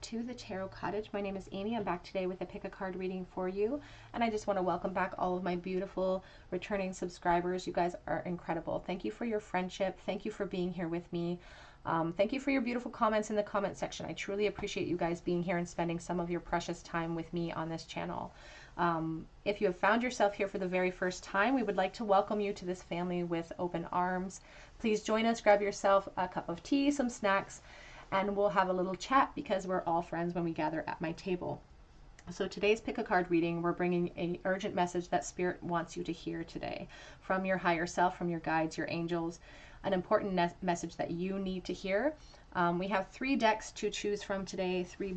to the Tarot Cottage. My name is Amy. I'm back today with a pick a card reading for you. And I just want to welcome back all of my beautiful returning subscribers. You guys are incredible. Thank you for your friendship. Thank you for being here with me. Thank you for your beautiful comments in the comment section. I truly appreciate you guys being here and spending some of your precious time with me on this channel. If you have found yourself here for the very first time, we would like to welcome you to this family with open arms. Please join us, grab yourself a cup of tea, some snacks, and we'll have a little chat because we're all friends when we gather at my table. So today's pick a card reading, we're bringing an urgent message that Spirit wants you to hear today from your higher self, from your guides, your angels, an important message that you need to hear. We have 3 decks to choose from today, 3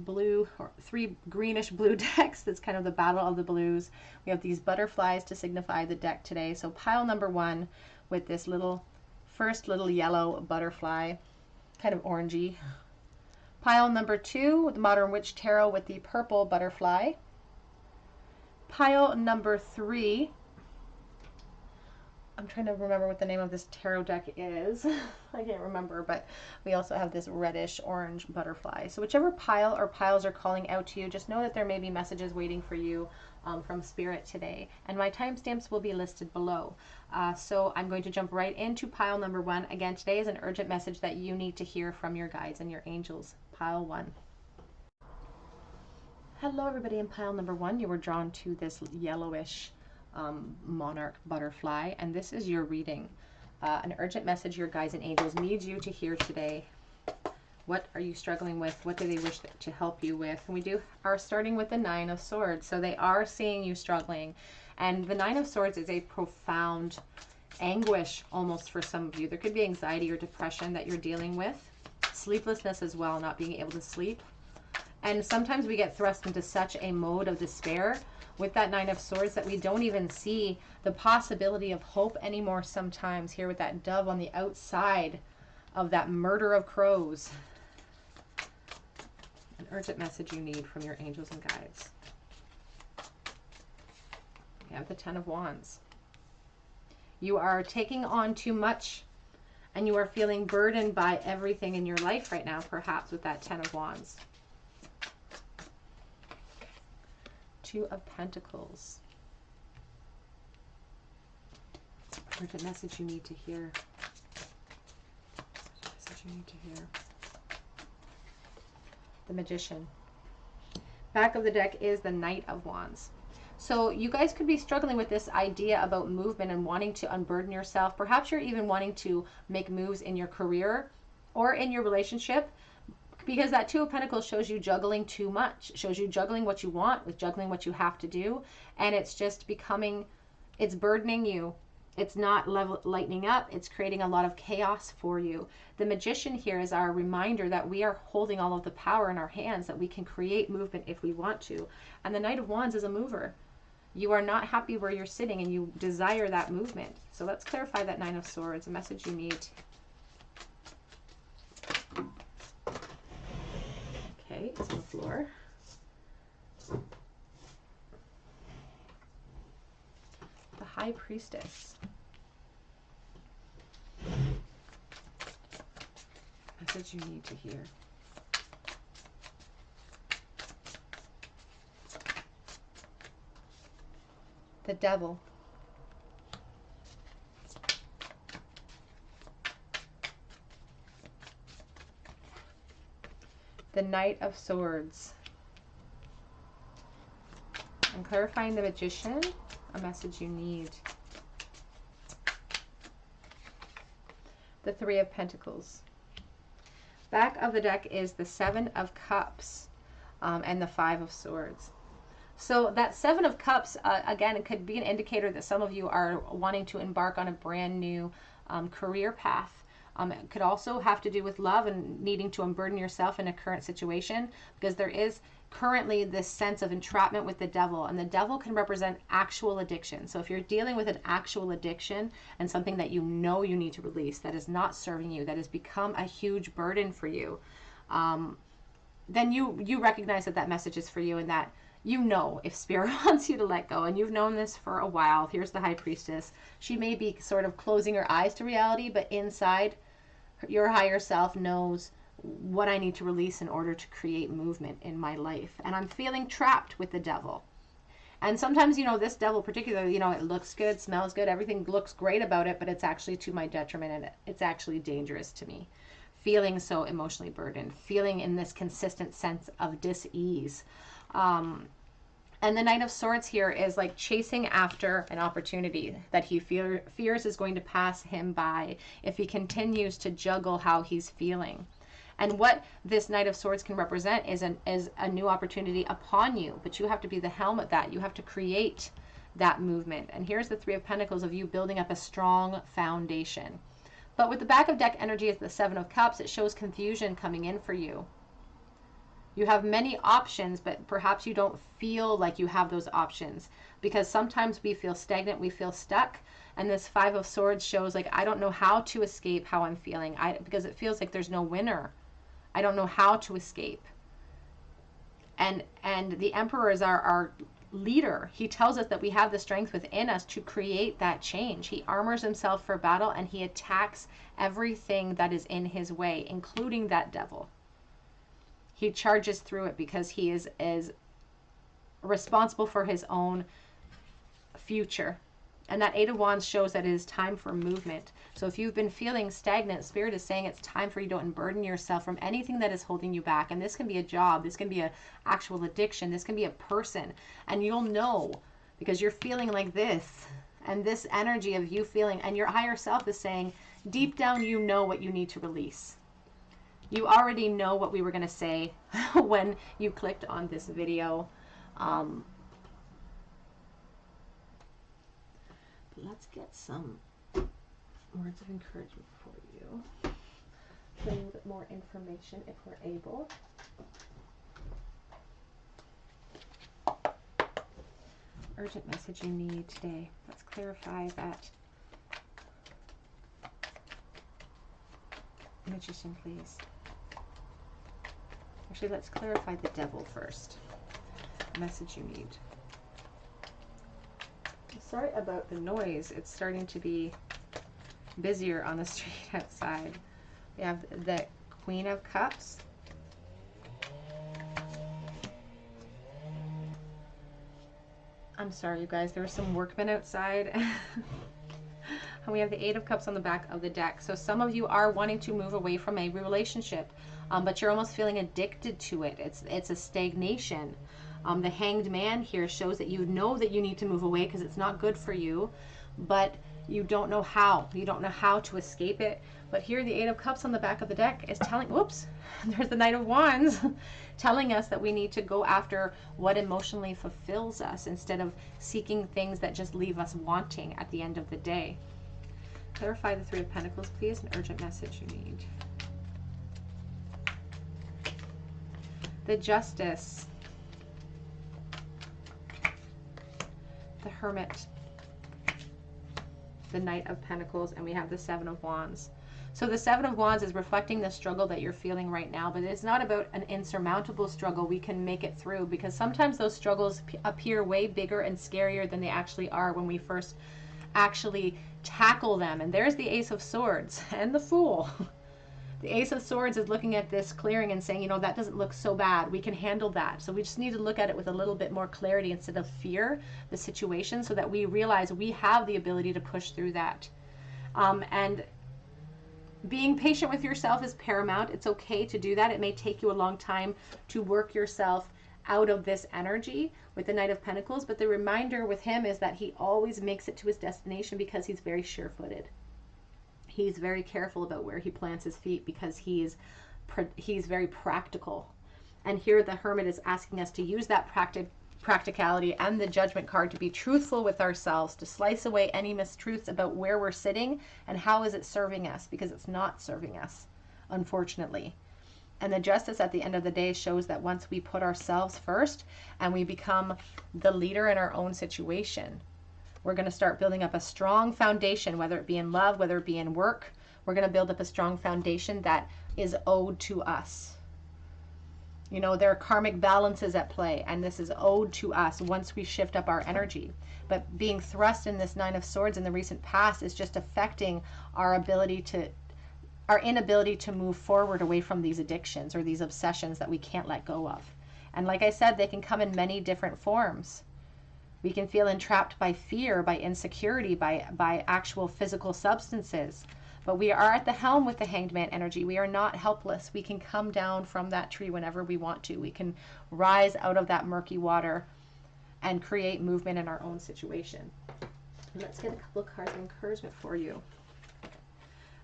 greenish blue decks. That's kind of the battle of the blues. We have these butterflies to signify the deck today. So pile number 1 with this first little yellow butterfly, kind of orangey. Pile number 2, the Modern Witch Tarot with the purple butterfly. Pile number 3, I'm trying to remember what the name of this tarot deck is. I can't remember, but we also have this reddish orange butterfly. So whichever pile or piles are calling out to you, just know that there may be messages waiting for you from Spirit today. And my timestamps will be listed below. So I'm going to jump right into pile number 1. Again, today is an urgent message that you need to hear from your guides and your angels. Pile 1. Hello everybody in pile number 1. You were drawn to this yellowish monarch butterfly, and this is your reading. An urgent message your guides and angels need you to hear today. What are you struggling with? What do they wish to help you with? And we are starting with the 9 of Swords. So they are seeing you struggling. And the 9 of Swords is a profound anguish almost for some of you. There could be anxiety or depression that you're dealing with. Sleeplessness as well, not being able to sleep. And sometimes we get thrust into such a mode of despair with that 9 of Swords that we don't even see the possibility of hope anymore sometimes. Here with that dove on the outside of that murder of crows. An urgent message you need from your angels and guides. You have the 10 of Wands. You are taking on too much and you are feeling burdened by everything in your life right now, perhaps with that 10 of Wands. 2 of Pentacles. Urgent message you need to hear. Message you need to hear. The Magician. Back of the deck is the Knight of Wands. So you guys could be struggling with this idea about movement and wanting to unburden yourself. Perhaps you're even wanting to make moves in your career or in your relationship, because that 2 of Pentacles shows you juggling too much, shows you juggling what you want with juggling what you have to do. And it's just it's burdening you. It's not lightening up. It's creating a lot of chaos for you. The Magician here is our reminder that we are holding all of the power in our hands, that we can create movement if we want to. And the Knight of Wands is a mover. You are not happy where you're sitting and you desire that movement. So let's clarify that 9 of Swords, a message you need. Okay, it's on the floor. The High Priestess. Message you need to hear. The Devil. The Knight of Swords. And clarifying the Magician, a message you need. The 3 of Pentacles. Back of the deck is the 7 of Cups and the 5 of Swords. So that 7 of Cups, again, it could be an indicator that some of you are wanting to embark on a brand new career path. It could also have to do with love and needing to unburden yourself in a current situation, because there is currently this sense of entrapment with the Devil, and the Devil can represent actual addiction. So if you're dealing with an actual addiction and something that you know you need to release, that is not serving you, that has become a huge burden for you, then you recognize that that message is for you, and that you know if Spirit wants you to let go, and you've known this for a while. Here's the High Priestess. She may be sort of closing her eyes to reality, but inside, your higher self knows what I need to release in order to create movement in my life. And I'm feeling trapped with the devil. And sometimes, you know, this devil particularly, you know, it looks good, smells good, everything looks great about it, but it's actually to my detriment, and it's actually dangerous to me. Feeling so emotionally burdened, feeling in this consistent sense of dis-ease. And the Knight of Swords here is like chasing after an opportunity that he fears is going to pass him by if he continues to juggle how he's feeling. And what this Knight of Swords can represent is a new opportunity upon you, but you have to be the helm at that. You have to create that movement. And here's the Three of Pentacles of you building up a strong foundation. But with the back of deck energy as the Seven of Cups, it shows confusion coming in for you. You have many options, but perhaps you don't feel like you have those options, because sometimes we feel stagnant, we feel stuck. And this Five of Swords shows like, I don't know how to escape how I'm feeling, because it feels like there's no winner. I don't know how to escape. And the Emperor is our leader. He tells us that we have the strength within us to create that change. He armors himself for battle, and he attacks everything that is in his way, including that devil. He charges through it because he is responsible for his own future. And that Eight of Wands shows that it is time for movement. So if you've been feeling stagnant, Spirit is saying it's time for you to unburden yourself from anything that is holding you back. And this can be a job. This can be an actual addiction. This can be a person. And you'll know because you're feeling like this. And this energy of you feeling, and your higher self is saying, deep down you know what you need to release. You already know what we were going to say when you clicked on this video. Let's get some words of encouragement for you. Get a little bit more information if we're able. Urgent message you need today. Let's clarify that. Magician, please. Actually, let's clarify the devil first. Message you need. Sorry about the noise. It's starting to be busier on the street outside. We have the Queen of Cups. I'm sorry, you guys. There were some workmen outside. And we have the Eight of Cups on the back of the deck. So some of you are wanting to move away from a relationship, but you're almost feeling addicted to it. It's a stagnation. The Hanged Man here shows that you know that you need to move away because it's not good for you, but you don't know how. You don't know how to escape it. But here the Eight of Cups on the back of the deck is telling, whoops, there's the Knight of Wands, telling us that we need to go after what emotionally fulfills us instead of seeking things that just leave us wanting at the end of the day. Clarify the Three of Pentacles, please. An urgent message you need. The Justice. The Hermit. The Knight of Pentacles. And we have the Seven of Wands. So the Seven of Wands is reflecting the struggle that you're feeling right now, but it's not about an insurmountable struggle. We can make it through, because sometimes those struggles appear way bigger and scarier than they actually are when we first actually tackle them. And there's the Ace of Swords and the Fool. The Ace of Swords is looking at this clearing and saying, you know, that doesn't look so bad. We can handle that. So we just need to look at it with a little bit more clarity instead of fear the situation, so that we realize we have the ability to push through that. And being patient with yourself is paramount. It's okay to do that. It may take you a long time to work yourself out of this energy with the Knight of Pentacles, but the reminder with him is that he always makes it to his destination because he's very sure-footed. He's very careful about where he plants his feet because he's very practical. And here the Hermit is asking us to use that practicality and the Judgment card to be truthful with ourselves, to slice away any mistruths about where we're sitting and how is it serving us, because it's not serving us, unfortunately. And the Justice at the end of the day shows that once we put ourselves first and we become the leader in our own situation, we're going to start building up a strong foundation, whether it be in love, whether it be in work. We're going to build up a strong foundation that is owed to us. You know, there are karmic balances at play, and this is owed to us once we shift up our energy. But being thrust in this Nine of Swords in the recent past is just affecting our ability to our inability to move forward away from these addictions or these obsessions that we can't let go of. And like I said, they can come in many different forms. We can feel entrapped by fear, by insecurity, by actual physical substances. But we are at the helm with the Hanged Man energy. We are not helpless. We can come down from that tree whenever we want to. We can rise out of that murky water and create movement in our own situation. Let's get a couple of cards of encouragement for you.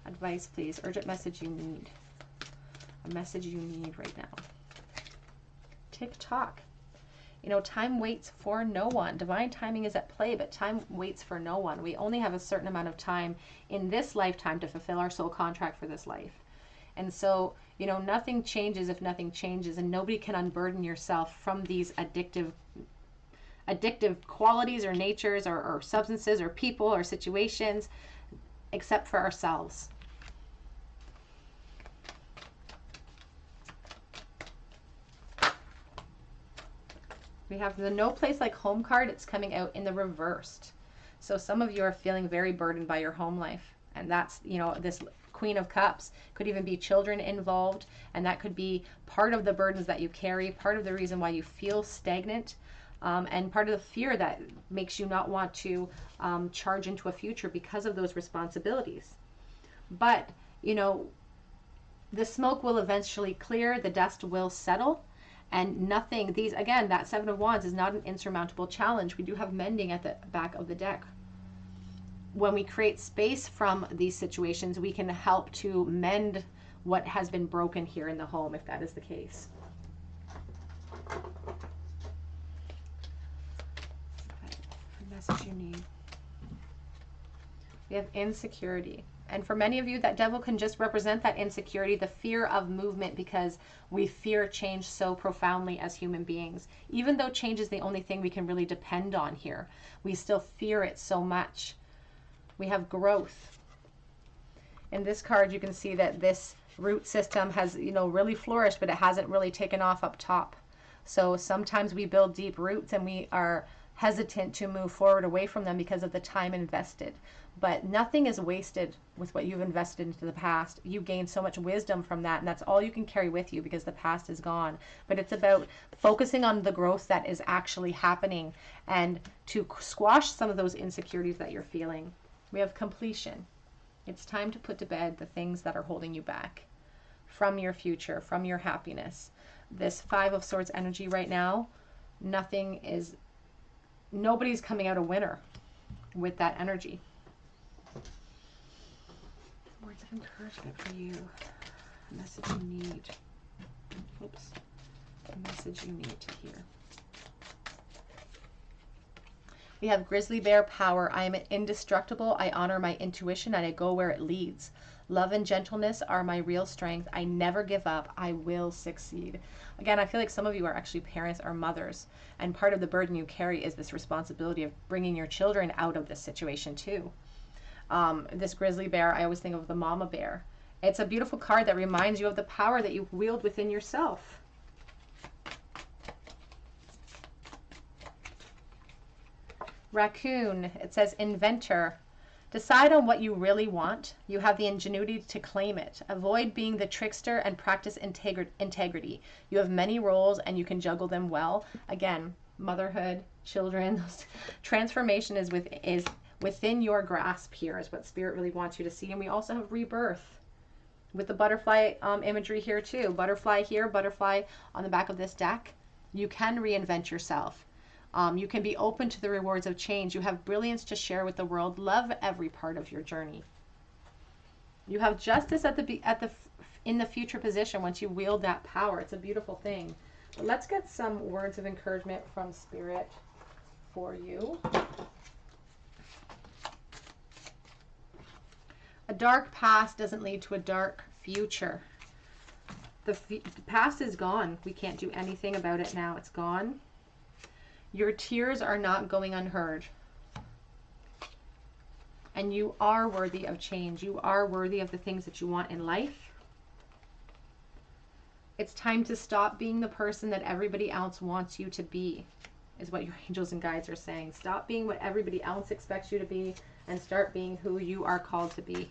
Advice, please. Urgent message you need. A message you need right now. Tick-tock. You know, time waits for no one. Divine timing is at play, but time waits for no one. We only have a certain amount of time in this lifetime to fulfill our soul contract for this life. And so, you know, nothing changes if nothing changes, and nobody can unburden yourself from these addictive qualities or natures or substances or people or situations, except for ourselves. We have the No Place Like Home card. It's coming out in the reversed. So some of you are feeling very burdened by your home life. And that's, you know, this Queen of Cups. Could even be children involved. And that could be part of the burdens that you carry, part of the reason why you feel stagnant, and part of the fear that makes you not want to charge into a future because of those responsibilities. But, you know, the smoke will eventually clear, the dust will settle. And nothing, these, again, that Seven of Wands is not an insurmountable challenge. We do have mending at the back of the deck. When we create space from these situations, we can help to mend what has been broken here in the home, if that is the case. The message you need. We have insecurity. And for many of you, that devil can just represent that insecurity, the fear of movement, because we fear change so profoundly as human beings. Even though change is the only thing we can really depend on here, we still fear it so much. We have growth. In this card, you can see that this root system has, you know, really flourished, but it hasn't really taken off up top. So sometimes we build deep roots and we are hesitant to move forward away from them because of the time invested. But nothing is wasted with what you've invested into the past. You gain so much wisdom from that, and that's all you can carry with you because the past is gone. But it's about focusing on the growth that is actually happening and to squash some of those insecurities that you're feeling. We have completion. It's time to put to bed the things that are holding you back from your future, from your happiness. This Five of Swords energy right now, nobody's coming out a winner with that energy. Words of encouragement for you. A message you need. Oops. A message you need to hear. We have Grizzly Bear power. I am indestructible. I honor my intuition and I go where it leads. Love and gentleness are my real strength. I never give up. I will succeed. Again, I feel like some of you are actually parents or mothers, and part of the burden you carry is this responsibility of bringing your children out of this situation too. This grizzly bear, I always think of the mama bear. It's a beautiful card that reminds you of the power that you wield within yourself. Raccoon, it says inventor. Decide on what you really want. You have the ingenuity to claim it. Avoid being the trickster and practice integrity. You have many roles and you can juggle them well. Again, motherhood, children, transformation is within your grasp here is what Spirit really wants you to see. And we also have rebirth with the butterfly imagery here too. Butterfly here, butterfly on the back of this deck. You can reinvent yourself. You can be open to the rewards of change. You have brilliance to share with the world. Love every part of your journey. You have justice in the future position once you wield that power. It's a beautiful thing. But let's get some words of encouragement from Spirit for you. A dark past doesn't lead to a dark future. The past is gone. We can't do anything about it now. It's gone. Your tears are not going unheard. And you are worthy of change. You are worthy of the things that you want in life. It's time to stop being the person that everybody else wants you to be, is what your angels and guides are saying. Stop being what everybody else expects you to be and start being who you are called to be.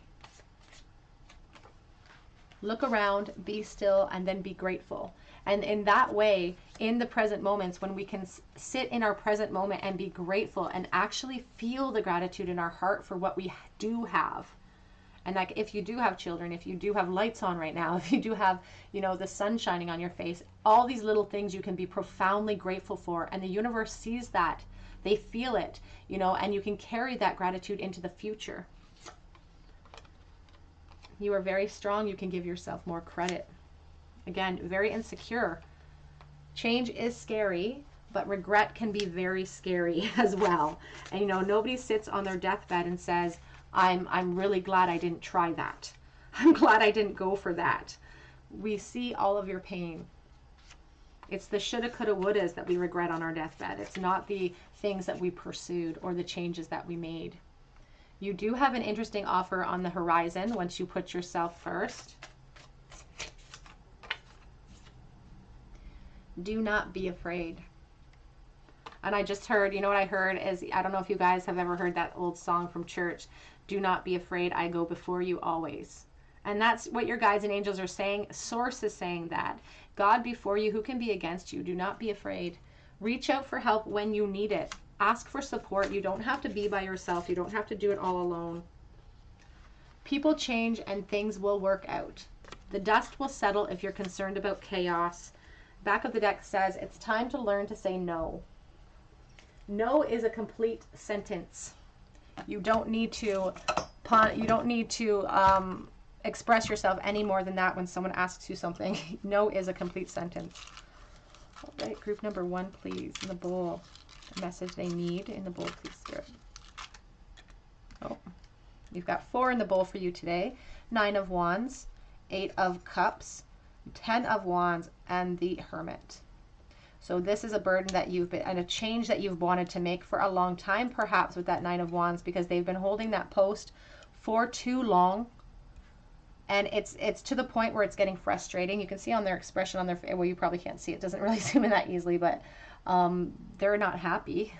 Look around, be still, and then be grateful. And in that way, in the present moments, when we can sit in our present moment and be grateful and actually feel the gratitude in our heart for what we do have. And like, if you do have children, if you do have lights on right now, if you do have, you know, the sun shining on your face, all these little things you can be profoundly grateful for. And the universe sees that. They feel it, you know, and you can carry that gratitude into the future. You are very strong. You can give yourself more credit. Again, very insecure. Change is scary, but regret can be very scary as well. And, you know, nobody sits on their deathbed and says, I'm really glad I didn't try that. I'm glad I didn't go for that. We see all of your pain. It's the shoulda, coulda, wouldas that we regret on our deathbed. It's not the things that we pursued or the changes that we made. You do have an interesting offer on the horizon once you put yourself first. Do not be afraid. And I just heard, you know what I heard is, I don't know if you guys have ever heard that old song from church, do not be afraid, I go before you always. And that's what your guides and angels are saying. Source is saying that. God before you, who can be against you? Do not be afraid. Reach out for help when you need it. Ask for support. You don't have to be by yourself. You don't have to do it all alone. People change and things will work out. The dust will settle if you're concerned about chaos. Back of the deck says it's time to learn to say no. No is a complete sentence. You don't need to express yourself any more than that when someone asks you something. No is a complete sentence. All right, group number 1, please, in the bowl. The message they need in the bowl, please, Spirit. Oh, you've got 4 in the bowl for you today. 9 of Wands, 8 of Cups, 10 of Wands, and the Hermit. So this is a burden that you've been, and a change that you've wanted to make for a long time, perhaps with that 9 of Wands, because they've been holding that post for too long. And it's to the point where it's getting frustrating. You can see on their expression on their face, well, you probably can't see it, doesn't really zoom in that easily, but they're not happy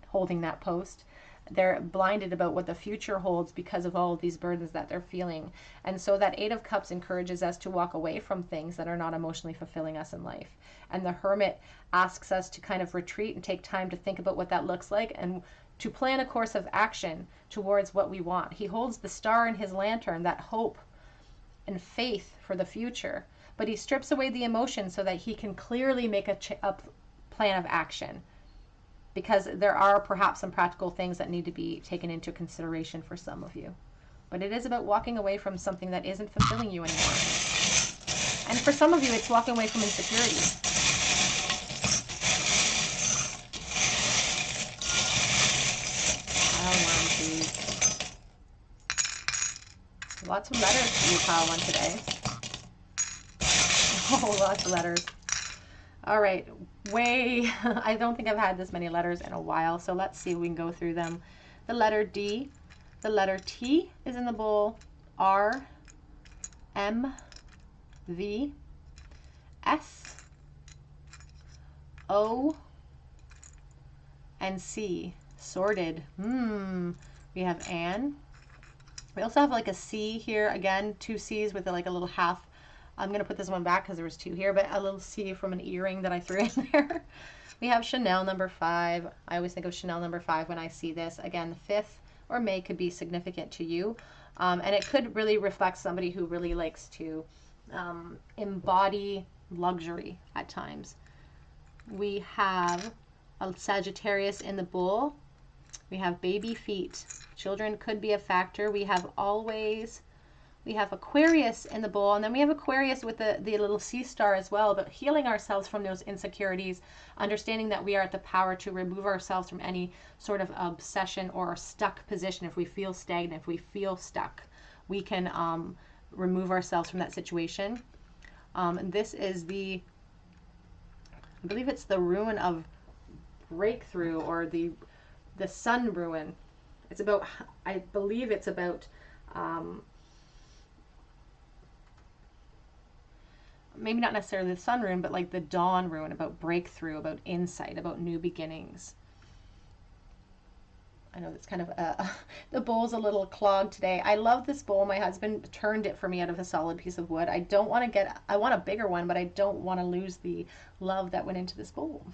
holding that post. They're blinded about what the future holds because of all of these burdens that they're feeling. And so that 8 of Cups encourages us to walk away from things that are not emotionally fulfilling us in life. And the Hermit asks us to kind of retreat and take time to think about what that looks like and to plan a course of action towards what we want. He holds the star in his lantern, that hope and faith for the future, but he strips away the emotion so that he can clearly make a plan of action, because there are perhaps some practical things that need to be taken into consideration for some of you. But it is about walking away from something that isn't fulfilling you anymore. And for some of you, it's walking away from insecurity. Lots of letters for you, pile one today. Oh, lots of letters. All right, I don't think I've had this many letters in a while, so let's see if we can go through them. The letter D, the letter T is in the bowl, R, M, V, S, O, and C. Sorted. We have Anne. We also have like a C here, again, 2 C's with like a little half. I'm going to put this one back because there was 2 here, but a little C from an earring that I threw in there. We have Chanel number 5. I always think of Chanel number 5 when I see this. Again, the 5th or May could be significant to you. And it could really reflect somebody who really likes to embody luxury at times. We have a Sagittarius in the bowl. We have baby feet. Children could be a factor. We have always. We have Aquarius in the bowl, and then we have Aquarius with the little sea star as well, but healing ourselves from those insecurities, understanding that we are at the power to remove ourselves from any sort of obsession or stuck position. If we feel stagnant, if we feel stuck, we can remove ourselves from that situation. And this is I believe it's the ruin of breakthrough, or the sun ruin. It's about, I believe it's about maybe not necessarily the sun rune, but like the dawn rune, about breakthrough, about insight, about new beginnings. I know that's kind of the bowl's a little clogged today. I love this bowl. My husband turned it for me out of a solid piece of wood. I want a bigger one, but I don't want to lose the love that went into this bowl.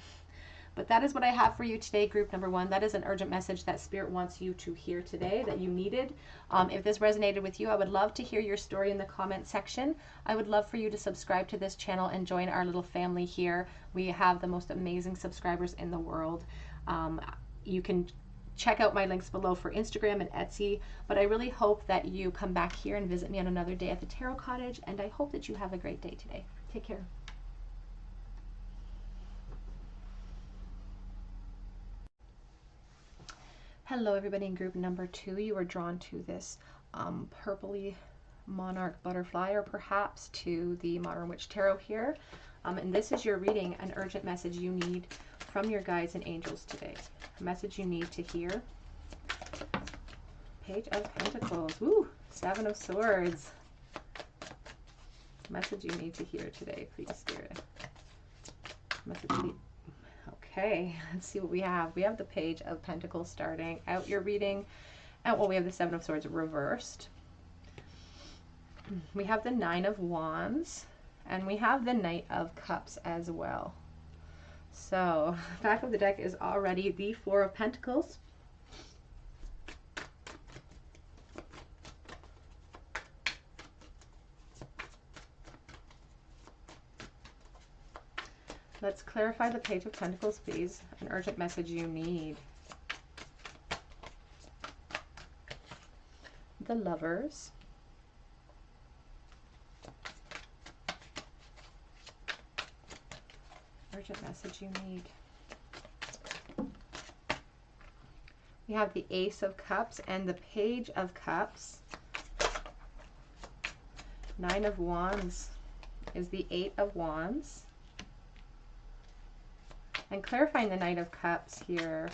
But that is what I have for you today, group number 1. That is an urgent message that Spirit wants you to hear today, that you needed. If this resonated with you, I would love to hear your story in the comment section. I would love for you to subscribe to this channel and join our little family here. We have the most amazing subscribers in the world. You can check out my links below for Instagram and Etsy, but I really hope that you come back here and visit me on another day at the Tarot Cottage, and I hope that you have a great day today. Take care. Hello everybody in group number 2. You were drawn to this purpley monarch butterfly, or perhaps to the Modern Witch Tarot here. And this is your reading, an urgent message you need from your guides and angels today. A message you need to hear. Page of Pentacles. Woo! 7 of Swords. Message you need to hear today, please, Spirit. Message you need. Okay, let's see what we have. We have the Page of Pentacles starting out your reading. And well, we have the 7 of Swords reversed. We have the 9 of Wands. And we have the Knight of Cups as well. So, back of the deck is already the 4 of Pentacles. Let's clarify the Page of Pentacles, please. An urgent message you need. The Lovers. Urgent message you need. We have the Ace of Cups and the Page of Cups. 9 of Wands is the 8 of Wands. And clarifying the Knight of Cups here.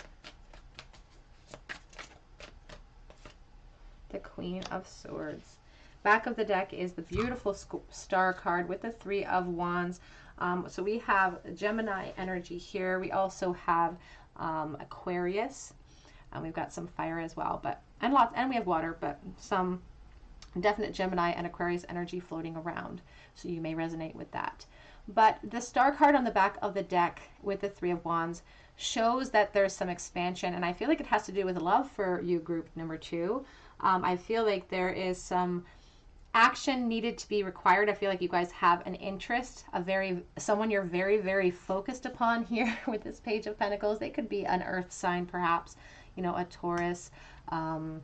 The Queen of Swords. Back of the deck is the beautiful star card with the 3 of Wands. So we have Gemini energy here. We also have Aquarius. And we've got some fire as well. And we have water, but some definite Gemini and Aquarius energy floating around. So you may resonate with that. But the star card on the back of the deck with the 3 of Wands shows that there's some expansion, and I feel like it has to do with love for you, group number 2. I feel like there is some action needed to be required. I feel like you guys have an interest, someone you're very, very focused upon here with this Page of Pentacles. They could be an earth sign, perhaps, you know, a Taurus, a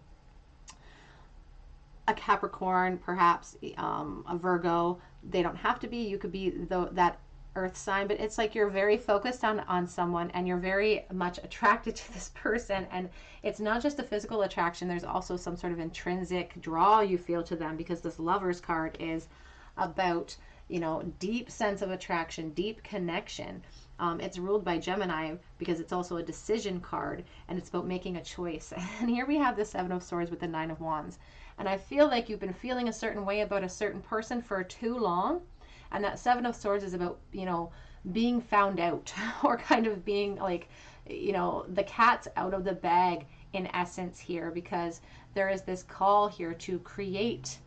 Capricorn, perhaps a Virgo. They don't have to be. You could be that earth sign, but it's like you're very focused on someone, and you're very much attracted to this person. And it's not just a physical attraction. There's also some sort of intrinsic draw you feel to them, because this Lovers card is about, you know, deep sense of attraction, deep connection. It's ruled by Gemini because it's also a decision card, and it's about making a choice. And here we have the 7 of Swords with the 9 of Wands. And I feel like you've been feeling a certain way about a certain person for too long. And that 7 of Swords is about, you know, being found out, or kind of being like, you know, the cat's out of the bag in essence here, because there is this call here to create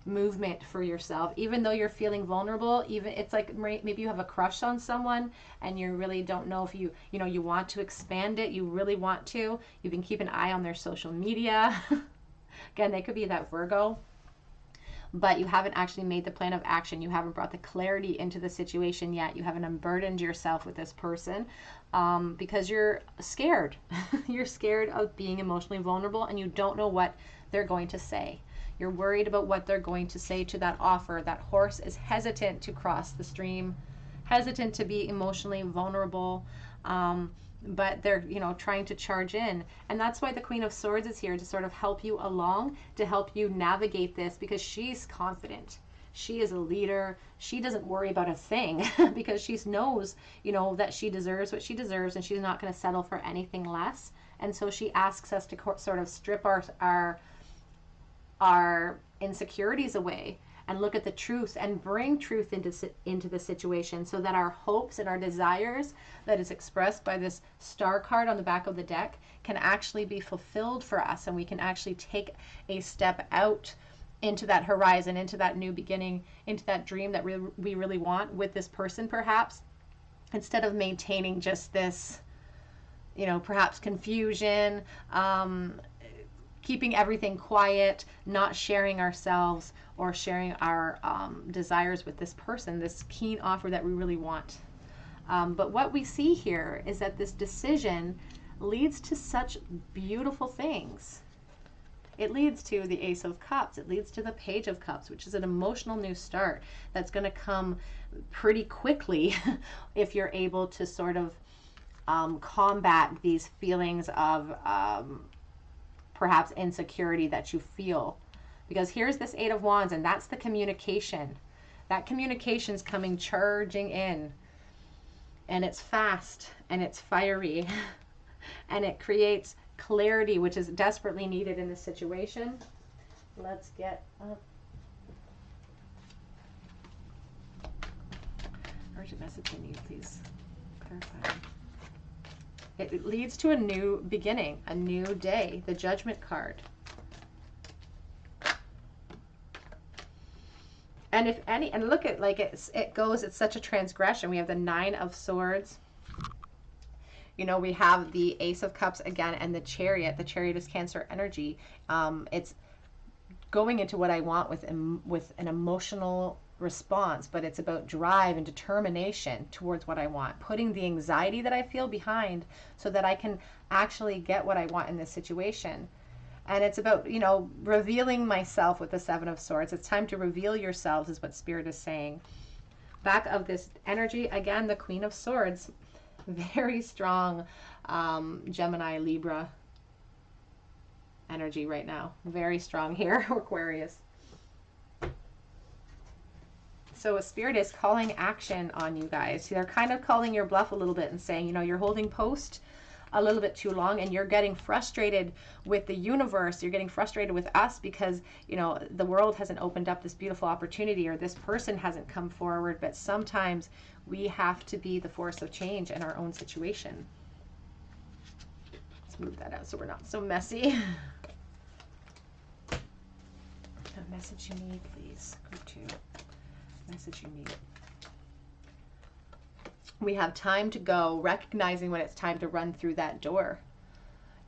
movement for yourself, even though you're feeling vulnerable. Even it's like maybe you have a crush on someone and you really don't know if you know, you want to expand it. You really want to. You can keep an eye on their social media. Again, they could be that Virgo, but you haven't actually made the plan of action. You haven't brought the clarity into the situation yet. You haven't unburdened yourself with this person because you're scared. You're scared of being emotionally vulnerable, and you don't know what they're going to say. You're worried about what they're going to say to that offer. That horse is hesitant to cross the stream, hesitant to be emotionally vulnerable. But they're, you know, trying to charge in. And that's why the Queen of Swords is here, to sort of help you along, to help you navigate this, because she's confident. She is a leader. She doesn't worry about a thing because she knows, you know, that she deserves what she deserves, and she's not going to settle for anything less. And so she asks us to sort of strip our insecurities away and look at the truth and bring truth into the situation, so that our hopes and our desires that is expressed by this star card on the back of the deck can actually be fulfilled for us, and we can actually take a step out into that horizon, into that new beginning, into that dream that we really want with this person, perhaps, instead of maintaining just this, you know, perhaps confusion, keeping everything quiet, not sharing ourselves or sharing our desires with this person, this keen offer that we really want. But what we see here is that this decision leads to such beautiful things. It leads to the Ace of Cups. It leads to the Page of Cups, which is an emotional new start that's going to come pretty quickly if you're able to sort of combat these feelings of perhaps insecurity that you feel. Because here's this Eight of Wands, and that's the communication. That communication's coming charging in. And it's fast, and it's fiery, and it creates clarity, which is desperately needed in this situation. Let's get up. Urgent message I need, please. Clarify. It leads to a new beginning, a new day, the Judgment card. And if any, and look at, like, it's such a transgression. We have the Nine of Swords. You know, we have the Ace of Cups again, and the Chariot. The Chariot is Cancer energy. It's going into what I want with an emotional response, but it's about drive and determination towards what I want, putting the anxiety that I feel behind so that I can actually get what I want in this situation. And it's about, you know, revealing myself with the Seven of Swords. It's time to reveal yourselves, is what Spirit is saying. Back of this energy, again, the Queen of Swords. Very strong Gemini, Libra energy right now. Very strong here, Aquarius. So a Spirit is calling action on you guys. They're kind of calling your bluff a little bit and saying, you know, you're holding post a little bit too long, and you're getting frustrated with the universe. You're getting frustrated with us because, you know, the world hasn't opened up this beautiful opportunity, or this person hasn't come forward. But sometimes we have to be the force of change in our own situation. Let's move that out so we're not so messy. A message you need, please. Group 2. Message you need. We have time to go, recognizing when it's time to run through that door.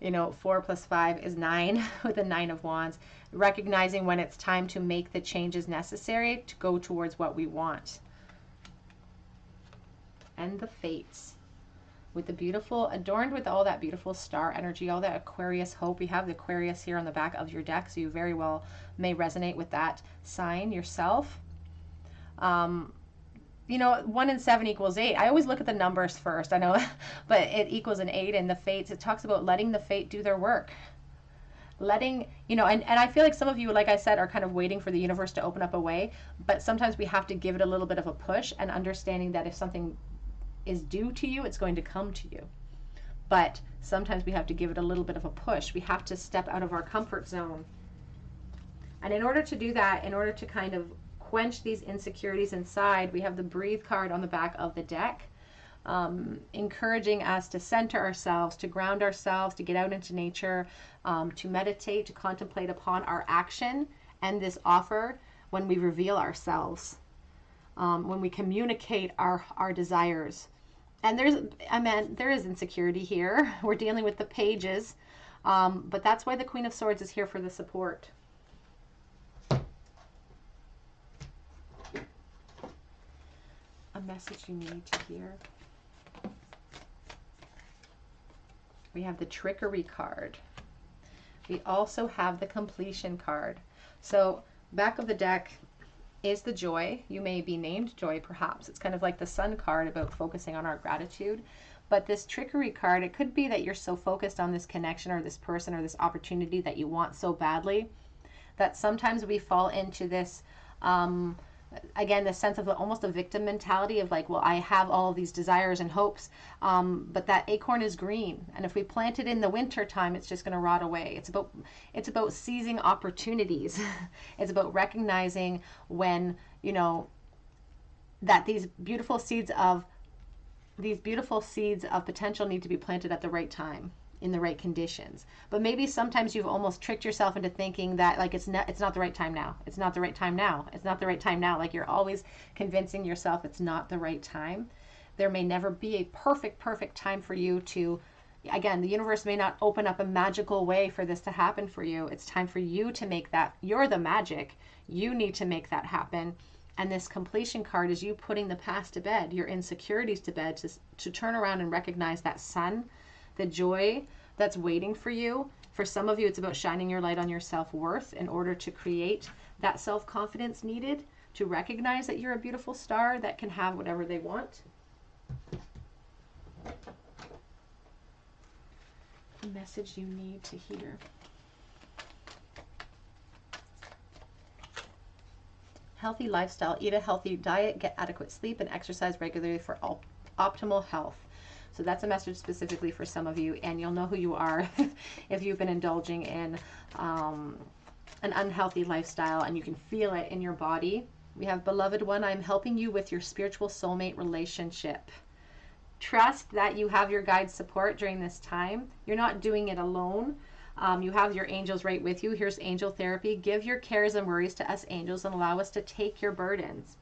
You know, 4 + 5 is 9 with the Nine of Wands. Recognizing when it's time to make the changes necessary to go towards what we want. And the Fates. With the beautiful, adorned with all that beautiful star energy, all that Aquarius hope. We have the Aquarius here on the back of your deck, so you very well may resonate with that sign yourself. You know, 1 and 7 equals 8. I always look at the numbers first, I know, but it equals an 8 in the Fates. It talks about letting the fate do their work. Letting, you know, and I feel like some of you, like I said, are kind of waiting for the universe to open up a way, but sometimes we have to give it a little bit of a push, and understanding that if something is due to you, it's going to come to you. But sometimes we have to give it a little bit of a push. We have to step out of our comfort zone. And in order to do that, in order to kind of quench these insecurities inside, we have the Breathe card on the back of the deck, encouraging us to center ourselves, to ground ourselves, to get out into nature, to meditate, to contemplate upon our action and this offer when we reveal ourselves, when we communicate our desires. And there is insecurity here. We're dealing with the pages, but that's why the Queen of Swords is here, for the support. A message you need to hear. We have the Trickery card. We also have the Completion card. So back of the deck is the Joy. You may be named Joy, perhaps. It's kind of like the Sun card, about focusing on our gratitude. But this Trickery card, it could be that you're so focused on this connection or this person or this opportunity that you want so badly that sometimes we fall into this again, the sense of almost a victim mentality of like, well, I have all of these desires and hopes, but that acorn is green, and if we plant it in the winter time, it's just going to rot away. It's about seizing opportunities. It's about recognizing when, you know, that these beautiful seeds of potential need to be planted at the right time, in the right conditions. But maybe sometimes you've almost tricked yourself into thinking that like it's not the right time now. It's not the right time now. It's not the right time now. Like you're always convincing yourself it's not the right time. There may never be a perfect time for you to, again, the universe may not open up a magical way for this to happen for you. It's time for you to make that. You're the magic. You need to make that happen. And this completion card is you putting the past to bed, your insecurities to bed, to turn around and recognize that sun, the joy that's waiting for you. For some of you, it's about shining your light on your self-worth in order to create that self-confidence needed to recognize that you're a beautiful star that can have whatever they want. The message you need to hear. Healthy lifestyle. Eat a healthy diet, get adequate sleep, and exercise regularly for optimal health. So that's a message specifically for some of you, and you'll know who you are if you've been indulging in an unhealthy lifestyle, and you can feel it in your body. We have, beloved one, I'm helping you with your spiritual soulmate relationship. Trust that you have your guide's support during this time. You're not doing it alone. You have your angels right with you. Here's angel therapy. Give your cares and worries to us angels and allow us to take your burdens.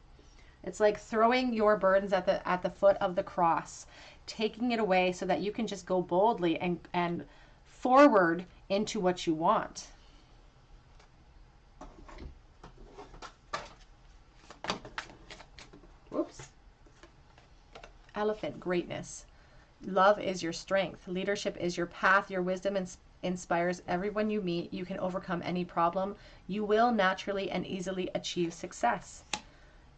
It's like throwing your burdens at the foot of the cross, taking it away so that you can just go boldly and forward into what you want. Whoops. Elephant, greatness. Love is your strength. Leadership is your path. Your wisdom inspires everyone you meet. You can overcome any problem. You will naturally and easily achieve success.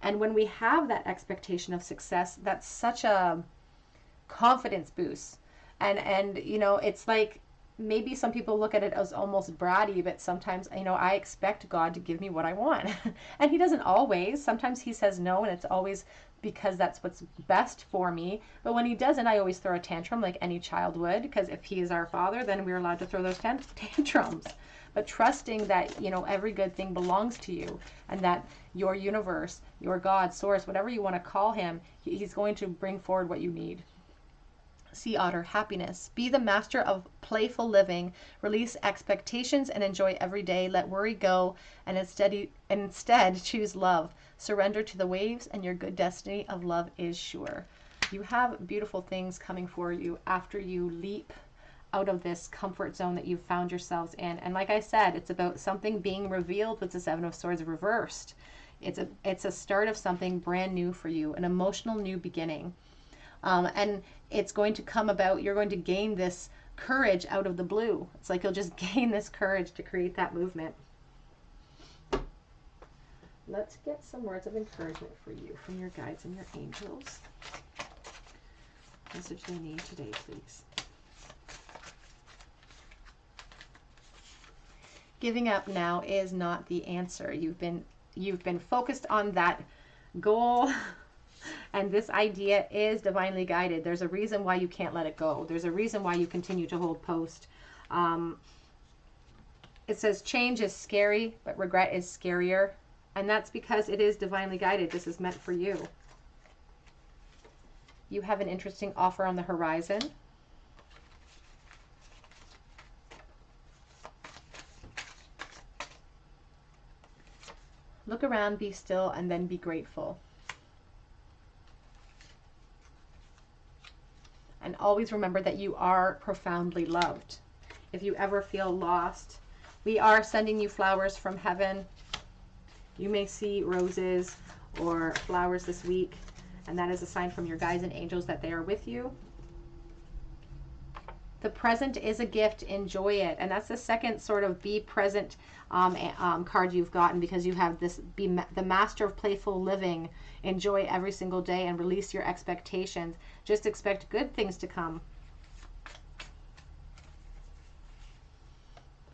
And when we have that expectation of success, that's such a confidence boost. And you know, it's like, maybe some people look at it as almost bratty, but sometimes, you know, I expect God to give me what I want. And he doesn't always. Sometimes he says no, and it's always because that's what's best for me. But when he doesn't, I always throw a tantrum like any child would, because if he is our father, then we're allowed to throw those tantrums. But trusting that, you know, every good thing belongs to you, and that your universe, your God, source, whatever you want to call him, he's going to bring forward what you need. Sea otter, happiness. Be the master of playful living. Release expectations and enjoy every day. Let worry go and instead choose love. Surrender to the waves and your good destiny of love is sure. You have beautiful things coming for you after you leap out of this comfort zone that you've found yourselves in. And like I said, it's about something being revealed with the Seven of Swords reversed. It's a start of something brand new for you, an emotional new beginning. And it's going to come about, you're going to gain this courage out of the blue. It's like you'll just gain this courage to create that movement. Let's get some words of encouragement for you from your guides and your angels. Message they need today, please. Giving up now is not the answer. You've been focused on that goal. And this idea is divinely guided. There's a reason why you can't let it go. There's a reason why you continue to hold post. It says change is scary, but regret is scarier. And that's because it is divinely guided. This is meant for you. You have an interesting offer on the horizon. Look around, be still, and then be grateful. And always remember that you are profoundly loved. If you ever feel lost, we are sending you flowers from heaven. You may see roses or flowers this week, and that is a sign from your guides and angels that they are with you. The present is a gift. Enjoy it. And that's the second sort of be present card you've gotten, because you have this, be the master of playful living. Enjoy every single day and release your expectations. Just expect good things to come.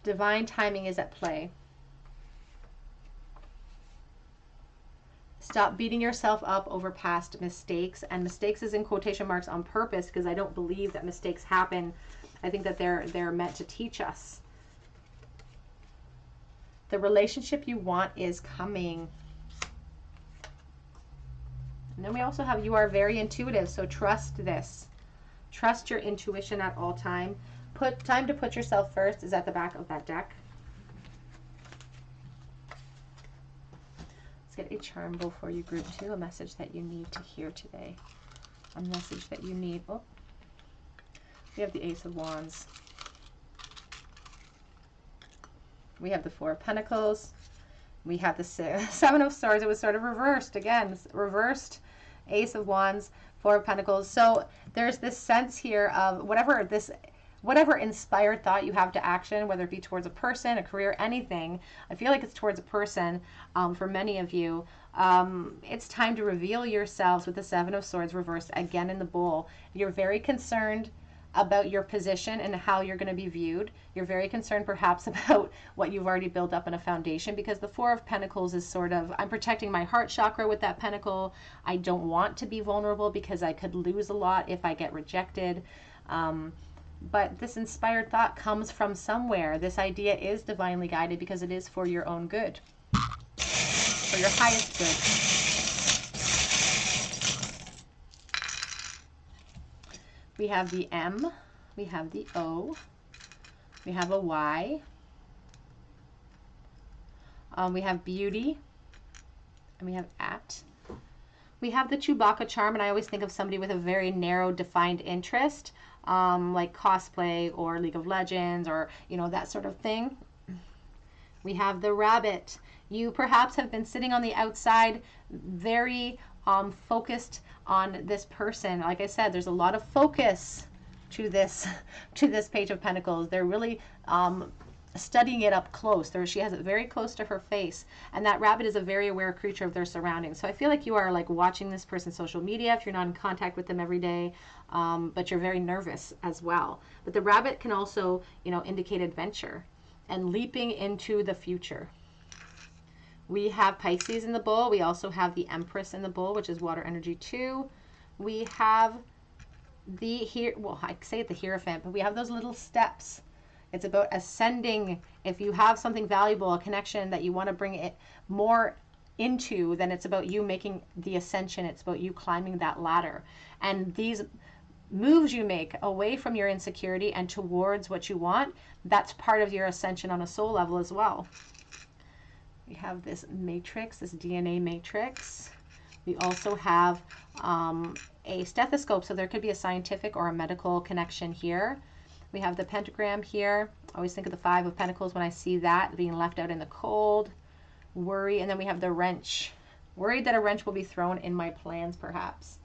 Divine timing is at play. Stop beating yourself up over past mistakes. And mistakes is in quotation marks on purpose, because I don't believe that mistakes happen. I think that they're meant to teach us. The relationship you want is coming. And then we also have, you are very intuitive, so trust this. Trust your intuition at all time. Time to put yourself first is at the back of that deck. Let's get a charm bowl for you, group 2, a message that you need to hear today. A message that you need. Oh, we have the Ace of Wands. We have the Four of Pentacles. We have the Seven of Swords. It was sort of reversed again. Reversed Ace of Wands, Four of Pentacles. So there's this sense here of whatever inspired thought you have to action, whether it be towards a person, a career, anything. I feel like it's towards a person for many of you. It's time to reveal yourselves with the Seven of Swords reversed again in the bowl. You're very concerned about your position and how you're going to be viewed. You're very concerned perhaps about what you've already built up in a foundation, because the Four of Pentacles is sort of, I'm protecting my heart chakra with that pentacle. I don't want to be vulnerable because I could lose a lot if I get rejected. But this inspired thought comes from somewhere. This idea is divinely guided because it is for your own good, for your highest good. We have the M, we have the O, we have a Y, we have beauty, and we have at. We have the Chewbacca charm, and I always think of somebody with a very narrow, defined interest, like cosplay or League of Legends or, you know, that sort of thing. We have the rabbit. You perhaps have been sitting on the outside, very focused on this person. Like I said, there's a lot of focus to this Page of Pentacles. They're really studying it up close. She has it very close to her face, and that rabbit is a very aware creature of their surroundings. So I feel like you are like watching this person's social media if you're not in contact with them every day, but you're very nervous as well. But the rabbit can also, you know, indicate adventure and leaping into the future. We have Pisces in the bowl. We also have the Empress in the bowl, which is water energy 2. We have the I say the Hierophant, but we have those little steps. It's about ascending. If you have something valuable, a connection that you want to bring it more into, then it's about you making the ascension. It's about you climbing that ladder. And these moves you make away from your insecurity and towards what you want, that's part of your ascension on a soul level as well. We have this matrix, this DNA matrix. We also have a stethoscope, so there could be a scientific or a medical connection here. We have the pentagram here. I always think of the Five of Pentacles when I see that, being left out in the cold, worry. And then we have the wrench. Worried that a wrench will be thrown in my plans, perhaps.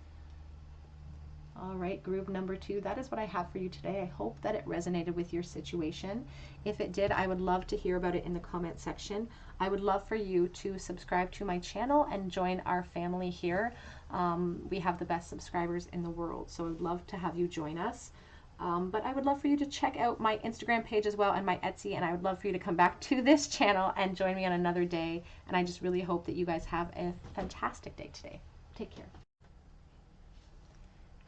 All right, group number 2, that is what I have for you today. I hope that it resonated with your situation. If it did, I would love to hear about it in the comment section. I would love for you to subscribe to my channel and join our family here. We have the best subscribers in the world, so I would love to have you join us. But I would love for you to check out my Instagram page as well and my Etsy, and I would love for you to come back to this channel and join me on another day. And I just really hope that you guys have a fantastic day today. Take care.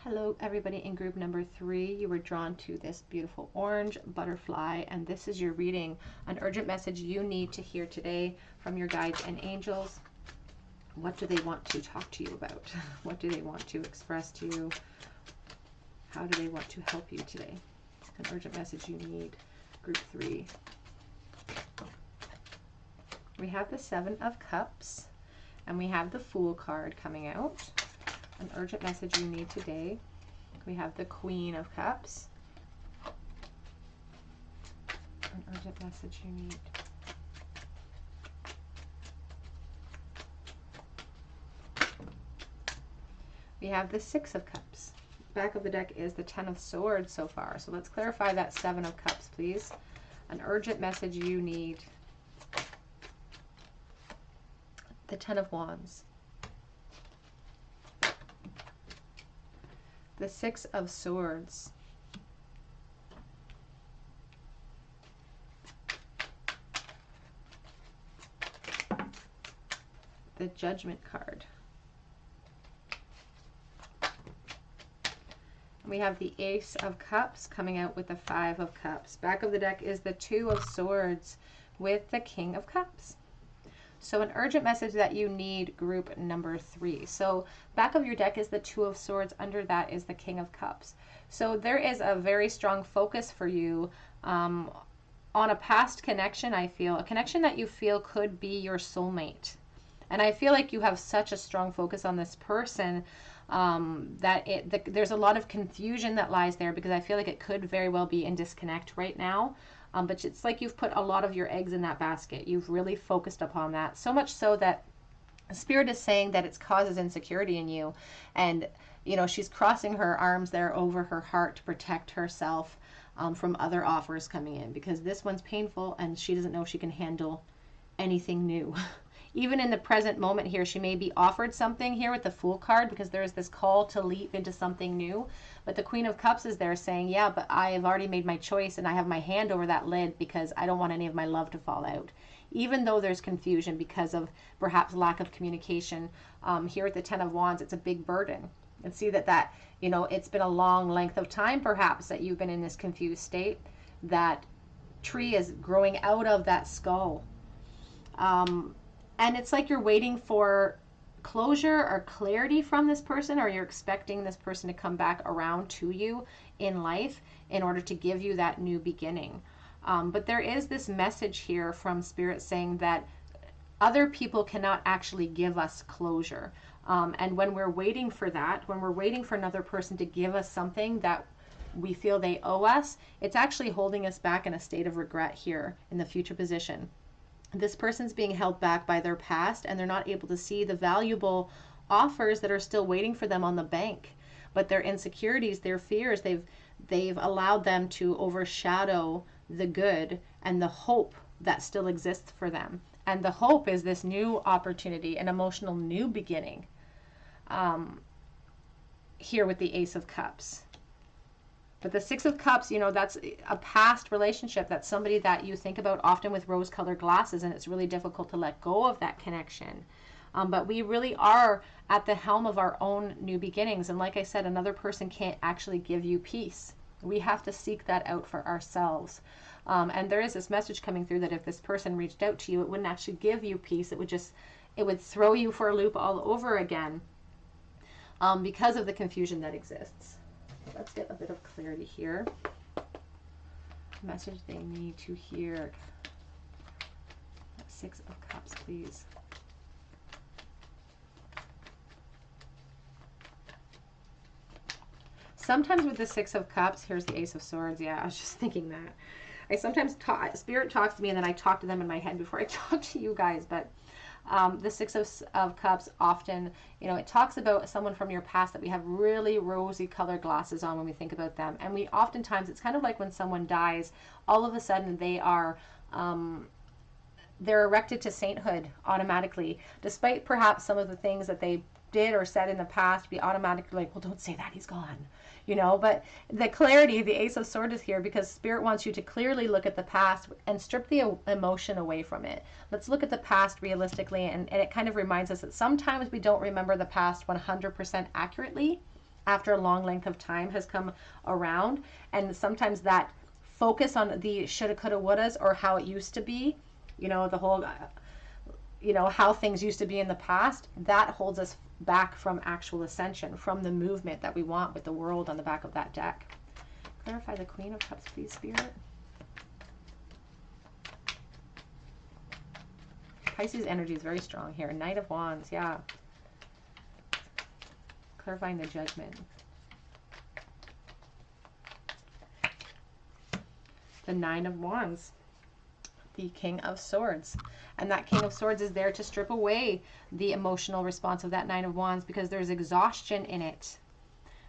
Hello everybody in group number 3. You were drawn to this beautiful orange butterfly, and this is your reading. An urgent message you need to hear today from your guides and angels. What do they want to talk to you about? What do they want to express to you? How do they want to help you today? An urgent message you need, group 3. We have the Seven of Cups, and we have the Fool card coming out. An urgent message you need today. We have the Queen of Cups. An urgent message you need. We have the Six of Cups. Back of the deck is the Ten of Swords so far. So let's clarify that Seven of Cups, please. An urgent message you need. The Ten of Wands. The Six of Swords. the Judgment card. We have the Ace of Cups coming out with the Five of Cups. Back of the deck is the Two of Swords with the King of Cups. So an urgent message that you need, group number 3. So back of your deck is the Two of Swords. Under that is the King of Cups. So there is a very strong focus for you on a past connection, I feel. A connection that you feel could be your soulmate. And I feel like you have such a strong focus on this person that there's a lot of confusion that lies there, because I feel like it could very well be in disconnect right now. But it's like you've put a lot of your eggs in that basket. You've really focused upon that. So much so that Spirit is saying that it causes insecurity in you. And, you know, she's crossing her arms there over her heart to protect herself from other offers coming in. Because this one's painful and she doesn't know if she can handle anything new. Even in the present moment here, she may be offered something here with the Fool card, because there is this call to leap into something new. But the Queen of Cups is there saying, yeah, but I have already made my choice and I have my hand over that lid because I don't want any of my love to fall out. Even though there's confusion because of perhaps lack of communication, here at the Ten of Wands, it's a big burden. And see that, you know, it's been a long length of time perhaps that you've been in this confused state. That tree is growing out of that skull. And it's like you're waiting for closure or clarity from this person, or you're expecting this person to come back around to you in life in order to give you that new beginning. But there is this message here from Spirit saying that other people cannot actually give us closure. And when we're waiting for that, when we're waiting for another person to give us something that we feel they owe us, it's actually holding us back in a state of regret here in the future position. This person's being held back by their past, and they're not able to see the valuable offers that are still waiting for them on the bank. But their insecurities, their fears, they've allowed them to overshadow the good and the hope that still exists for them. And the hope is this new opportunity, an emotional new beginning. Here with the Ace of Cups. But the Six of Cups, you know, that's a past relationship. That's somebody that you think about often with rose-colored glasses, and it's really difficult to let go of that connection. But we really are at the helm of our own new beginnings. And like I said, another person can't actually give you peace. We have to seek that out for ourselves. And there is this message coming through that if this person reached out to you, it wouldn't actually give you peace. It would throw you for a loop all over again because of the confusion that exists. Let's get a bit of clarity here. Message they need to hear. Six of Cups, please. Sometimes with the Six of Cups, here's the Ace of Swords. Yeah, I was just thinking that. I sometimes Spirit talks to me and then I talk to them in my head before I talk to you guys. But the Six of Cups often, you know, it talks about someone from your past that we have really rosy colored glasses on when we think about them. And we oftentimes, it's kind of like when someone dies, all of a sudden they are, they're erected to sainthood automatically, despite perhaps some of the things that they did or said in the past. Be automatically like, well, don't say that, he's gone, you know. But the clarity, the Ace of Swords is here because Spirit wants you to clearly look at the past and strip the emotion away from it. Let's look at the past realistically, and it kind of reminds us that sometimes we don't remember the past 100% accurately after a long length of time has come around, and sometimes that focus on the shoulda, coulda, wouldas, or how it used to be, you know, the whole, you know, how things used to be in the past, that holds us back from actual ascension, from the movement that we want with the world on the back of that deck. Clarify the Queen of Cups, please, Spirit. Pisces energy is very strong here. Knight of Wands, yeah. Clarifying the Judgment. The Nine of Wands. The King of Swords. And that King of Swords is there to strip away the emotional response of that Nine of Wands, because there's exhaustion in it.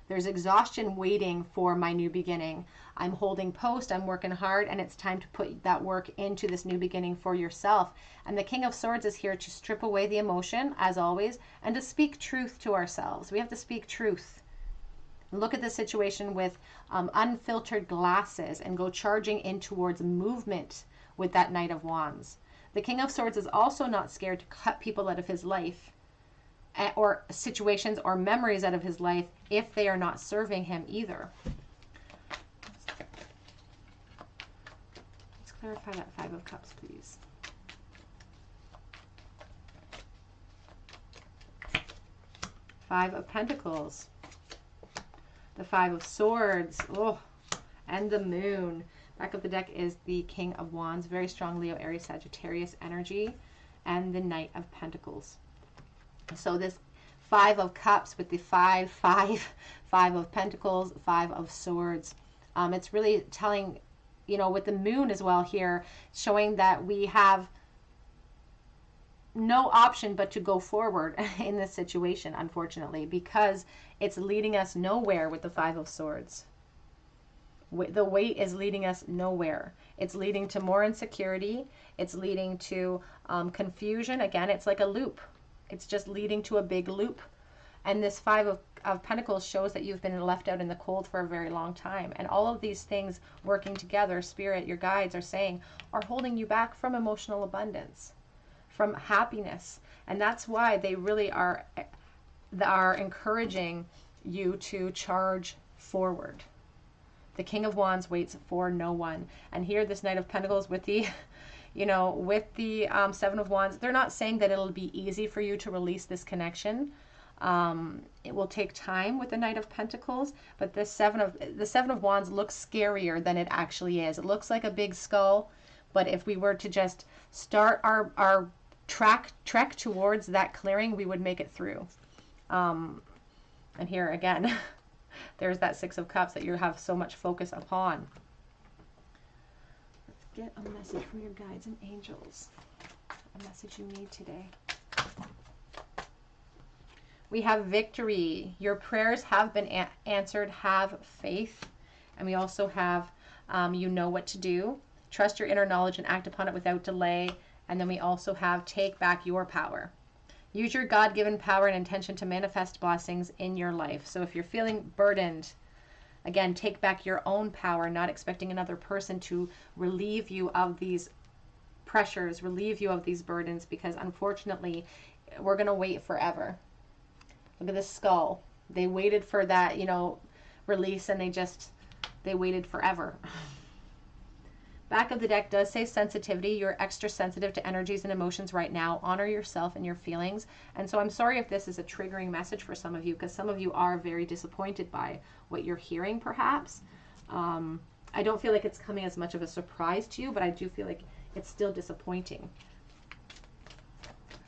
There's exhaustion waiting for my new beginning. I'm holding post, I'm working hard, and it's time to put that work into this new beginning for yourself. And the King of Swords is here to strip away the emotion, as always, and to speak truth to ourselves. We have to speak truth. Look at the situation with unfiltered glasses and go charging in towards movement with that Knight of Wands. The King of Swords is also not scared to cut people out of his life, or situations or memories out of his life, if they are not serving him either. Let's clarify that Five of Cups, please. Five of Pentacles. The Five of Swords. Oh, and the Moon. Back of the deck is the King of Wands. Very strong Leo, Aries, Sagittarius energy. And the Knight of Pentacles. So this Five of Cups with the Five of Pentacles, Five of Swords. It's really telling, you know, with the Moon as well here, showing that we have no option but to go forward in this situation, unfortunately, because it's leading us nowhere with the Five of Swords. The weight is leading us nowhere. It's leading to more insecurity. It's leading to confusion. Again, it's like a loop. It's just leading to a big loop. And this Five of Pentacles shows that you've been left out in the cold for a very long time. And all of these things working together, Spirit, your guides are saying, are holding you back from emotional abundance, from happiness. And that's why they really are encouraging you to charge forward. The King of Wands waits for no one. And here, this Knight of Pentacles with the, you know, with the Seven of Wands, they're not saying that it'll be easy for you to release this connection. It will take time with the Knight of Pentacles, but the Seven of Wands looks scarier than it actually is. It looks like a big skull, but if we were to just start our trek towards that clearing, we would make it through. And here again, there's that Six of Cups that you have so much focus upon. Let's get a message from your guides and angels. A message you need today. We have victory. Your prayers have been answered. Have faith. And we also have, you know what to do. Trust your inner knowledge and act upon it without delay. And then we also have, take back your power. Use your God-given power and intention to manifest blessings in your life. So if you're feeling burdened, again, take back your own power, not expecting another person to relieve you of these pressures, relieve you of these burdens, because unfortunately, we're going to wait forever. Look at this skull. They waited for that, you know, release, and they waited forever. Back of the deck does say sensitivity. You're extra sensitive to energies and emotions right now. Honor yourself and your feelings. And so I'm sorry if this is a triggering message for some of you, because some of you are very disappointed by what you're hearing, perhaps. I don't feel like it's coming as much of a surprise to you, but I do feel like it's still disappointing.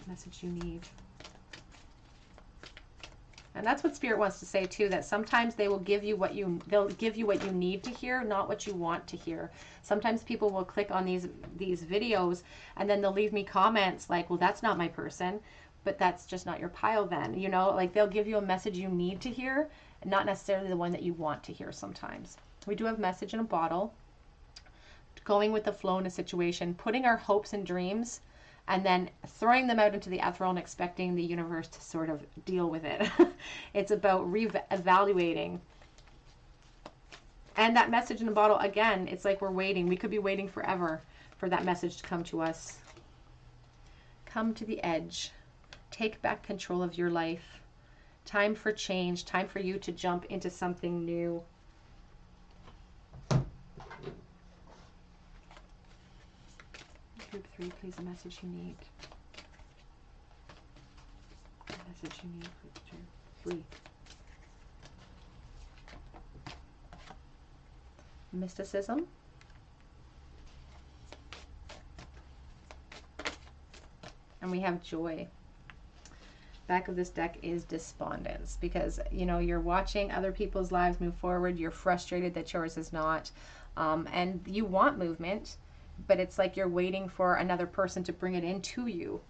Message you need. And that's what Spirit wants to say too, that sometimes they'll give you what you need to hear, not what you want to hear. Sometimes people will click on these videos and then they'll leave me comments like, well, that's not my person, but that's just not your pile then. You know, like they'll give you a message you need to hear, and not necessarily the one that you want to hear sometimes. We do have message in a bottle. Going with the flow in a situation, putting our hopes and dreams and then throwing them out into the ethereal and expecting the universe to sort of deal with it. It's about re-evaluating. And that message in the bottle, again, it's like we're waiting. We could be waiting forever for that message to come to us. Come to the edge. Take back control of your life. Time for change. Time for you to jump into something new. Group 3, please, a message you need. A message you need, group 3. Mysticism. And we have joy. Back of this deck is despondence, because, you know, you're watching other people's lives move forward. You're frustrated that yours is not. And you want movement, but it's like you're waiting for another person to bring it into you.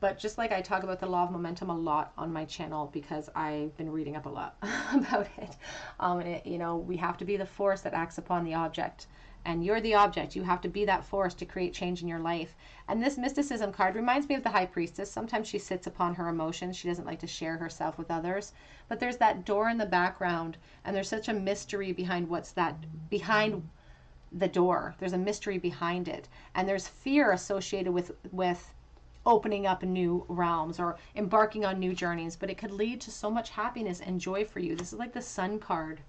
But just like I talk about the law of momentum a lot on my channel, because I've been reading up a lot about it. You know, we have to be the force that acts upon the object. And you're the object. You have to be that force to create change in your life. And this mysticism card reminds me of the High Priestess. Sometimes she sits upon her emotions. She doesn't like to share herself with others. But there's that door in the background, and there's such a mystery behind what's that, behind the door. There's a mystery behind it. And there's fear associated with opening up new realms or embarking on new journeys, but it could lead to so much happiness and joy for you. This is like the Sun card.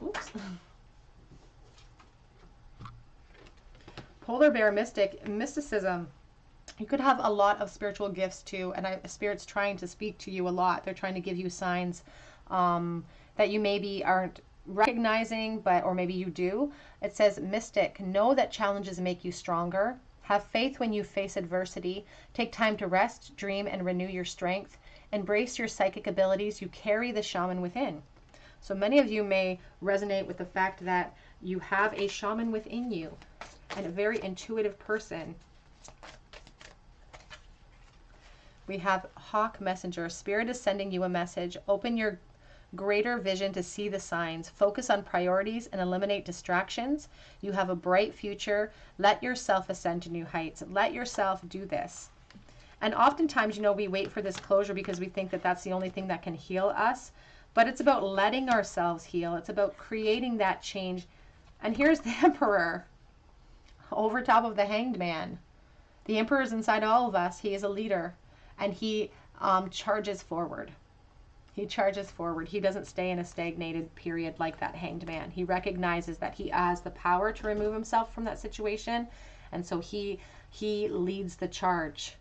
Oops. Polar bear, mysticism. You could have a lot of spiritual gifts too, and Spirit's trying to speak to you a lot. They're trying to give you signs that you maybe aren't recognizing, or maybe you do. It says, mystic, know that challenges make you stronger. Have faith when you face adversity. Take time to rest, dream, and renew your strength. Embrace your psychic abilities. You carry the shaman within. So many of you may resonate with the fact that you have a shaman within you and a very intuitive person. We have Hawk Messenger. Spirit is sending you a message. Open your greater vision to see the signs. Focus on priorities and eliminate distractions. You have a bright future. Let yourself ascend to new heights. Let yourself do this. And oftentimes, you know, we wait for this closure because we think that that's the only thing that can heal us. But it's about letting ourselves heal. It's about creating that change. And here's the Emperor over top of the Hanged Man. The Emperor is inside all of us. He is a leader. And he charges forward. He charges forward. He doesn't stay in a stagnated period like that Hanged Man. He recognizes that he has the power to remove himself from that situation. And so he leads the charge.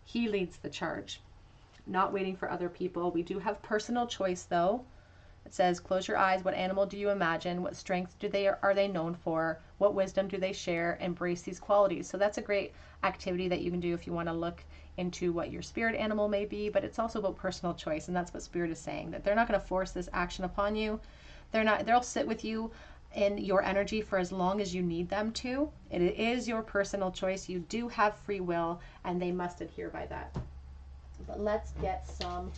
He leads the charge. Not waiting for other people. We do have personal choice though. It says, close your eyes. What animal do you imagine? What strengths are they known for? What wisdom do they share? Embrace these qualities. So that's a great activity that you can do if you want to look into what your spirit animal may be, but it's also about personal choice. And that's what Spirit is saying, that they're not going to force this action upon you. They'll sit with you in your energy for as long as you need them to. It is your personal choice. You do have free will, and they must adhere by that. But let's get some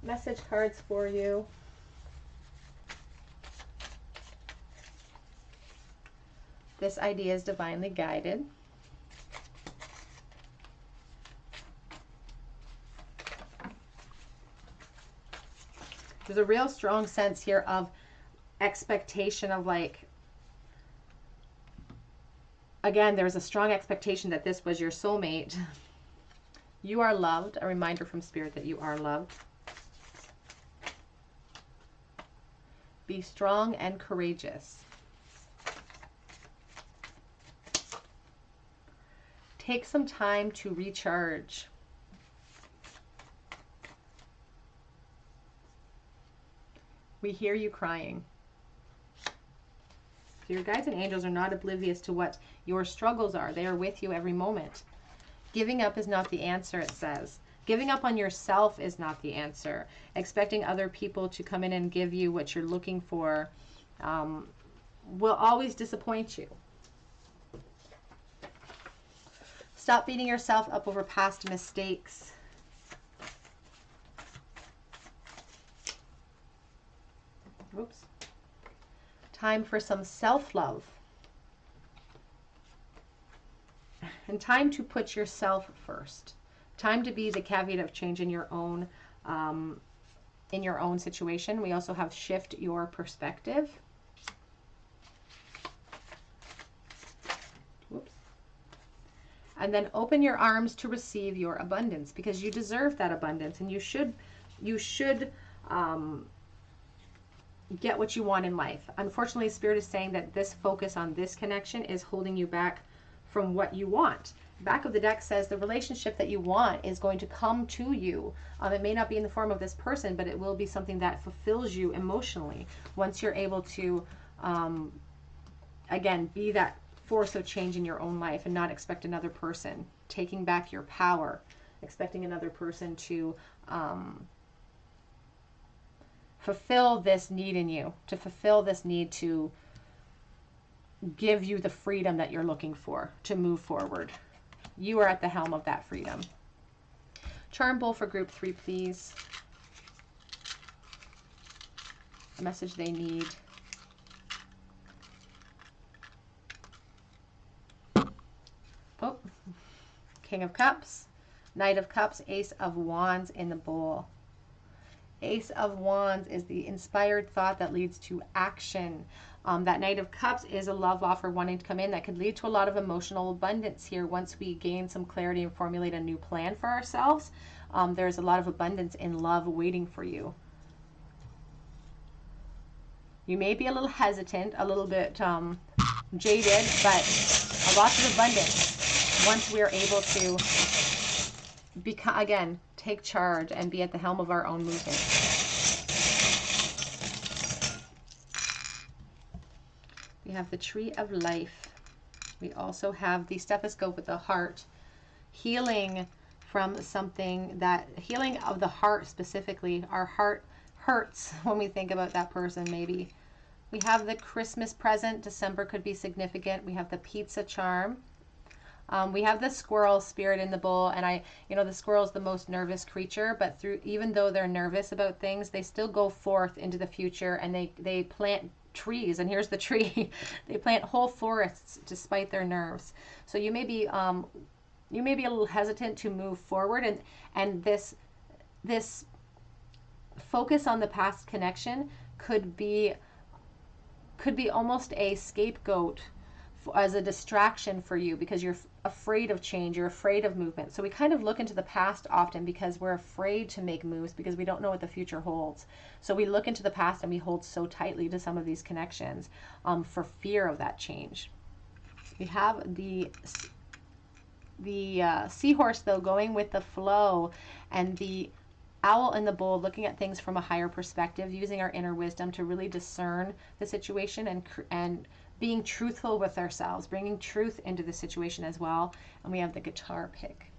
message cards for you. This idea is divinely guided. There's a real strong sense here of expectation of again, there's a strong expectation that this was your soulmate. You are loved. A reminder from Spirit that you are loved. Be strong and courageous. Take some time to recharge. We hear you crying. So your guides and angels are not oblivious to what your struggles are. They are with you every moment. Giving up is not the answer, it says. Giving up on yourself is not the answer. Expecting other people to come in and give you what you're looking for will always disappoint you. Stop beating yourself up over past mistakes. Oops. Time for some self-love. And time to put yourself first. Time to be the caveat of change in your own situation. We also have shift your perspective. Whoops. And then open your arms to receive your abundance, because you deserve that abundance, and you should get what you want in life. Unfortunately, Spirit is saying that this focus on this connection is holding you back from what you want. Back of the deck says the relationship that you want is going to come to you. It may not be in the form of this person, but it will be something that fulfills you emotionally once you're able to, again, be that force of change in your own life and not expect another person, taking back your power, expecting another person to fulfill this need in you, to fulfill this need to give you the freedom that you're looking for to move forward. You are at the helm of that freedom. Charm Bowl for group 3, please. The message they need. Oh, King of Cups, Knight of Cups, Ace of Wands in the bowl. Ace of Wands is the inspired thought that leads to action. That Knight of Cups is a love offer wanting to come in that could lead to a lot of emotional abundance here once we gain some clarity and formulate a new plan for ourselves. There's a lot of abundance in love waiting for you. You may be a little hesitant, a little bit jaded, but a lot of abundance once we are able to become, again, take charge and be at the helm of our own movement. We have the Tree of Life. We also have the Stethoscope with the heart. Healing from something that, healing of the heart specifically. Our heart hurts when we think about that person maybe. We have the Christmas present. December could be significant. We have the pizza charm. We have the squirrel spirit in the bowl, and the squirrel is the most nervous creature, but even though they're nervous about things, they still go forth into the future, and they plant trees. And here's the tree. They plant whole forests despite their nerves. So you may be a little hesitant to move forward, and this focus on the past connection could be almost a scapegoat as a distraction for you, because you're afraid of change, you're afraid of movement. So we kind of look into the past often because we're afraid to make moves because we don't know what the future holds. So we look into the past and we hold so tightly to some of these connections for fear of that change. We have the seahorse, though, going with the flow, and the owl in the bowl, looking at things from a higher perspective, using our inner wisdom to really discern the situation and being truthful with ourselves, bringing truth into the situation as well. And we have the guitar pick.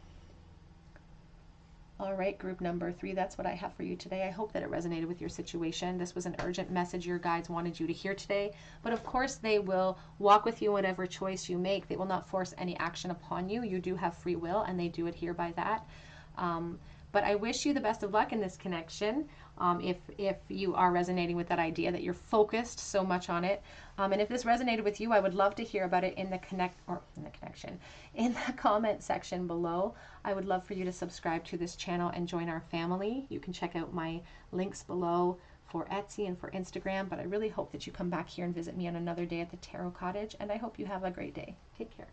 All right, group number 3, that's what I have for you today. I hope that it resonated with your situation. This was an urgent message your guides wanted you to hear today. But of course, they will walk with you in whatever choice you make. They will not force any action upon you. You do have free will, and they do adhere by that. But I wish you the best of luck in this connection. If you are resonating with that idea, that you're focused so much on it. And if this resonated with you, I would love to hear about it in the comment section below. I would love for you to subscribe to this channel and join our family. You can check out my links below for Etsy and for Instagram, but I really hope that you come back here and visit me on another day at the Tarot Cottage, and I hope you have a great day. Take care.